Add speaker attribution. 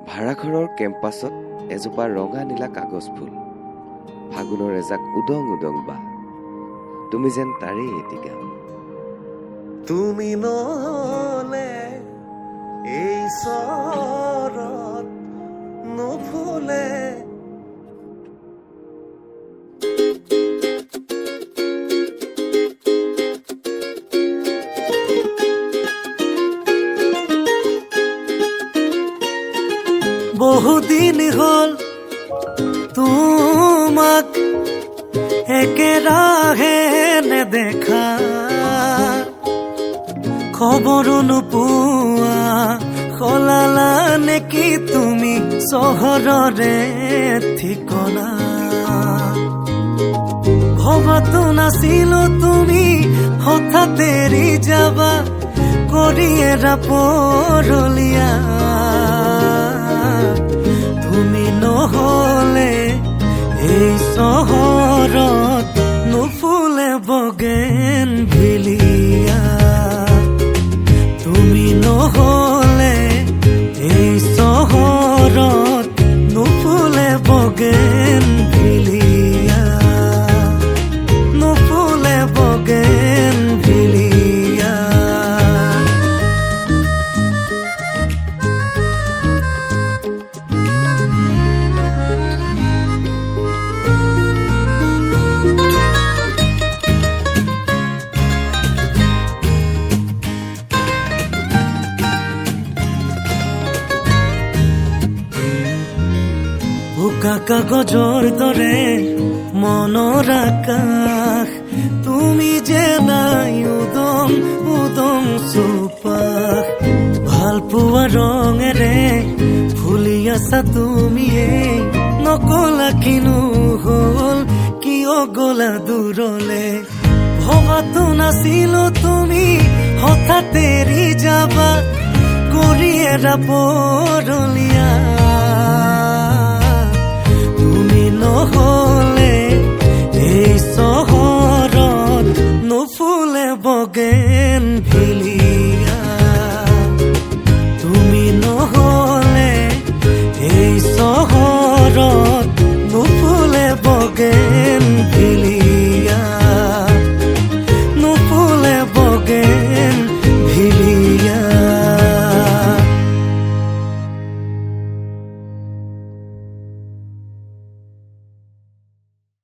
Speaker 1: ভাড়াঘৰৰ কেম্পাছত এজোপা ৰঙা নীলা কাগজ ফুল, ফাগুনৰ এজাক উদং উদং বা, তুমি যেন তাৰেই এটি গান।
Speaker 2: তুমি নহলে এই চৰত নুফুলে। বহুদিন হল তোমাক একেৰাহে নেদেখা, খবৰো নোপোৱা সলালা নেকি তুমি চহৰৰে ঠিকনা। ভবাতো নাছিলো তুমি হঠাৎ এৰি যাবা, কৰি এৰা পৰলীয়া। তুমি নহলে এই চহৰত নুফুলে বগেনভিলিয়া। তুমি নহলে এই চহৰত নুফুলে বগেনভিলিয়া, নুফুলে বগেনভিলিয়া। বোকা কাগজৰ দৰে মনৰ আকাশ, তুমি যে নাই উদং উদং চৌপাশ। ভাল পোৱা ৰঙেৰে ফুলি আছা তুমিয়ে, নকলা কিনো হল কিয় গলা দূৰলে। ভবাতো নাছিলো তুমি হঠাৎ এৰি যাবা, কৰি এৰা পৰলীয়া। নহলে এই চহৰত নুফুলে বগেনভিলিয়া। তুমি নহলে এই চহৰত নুফুলে বগেনভিলিয়া।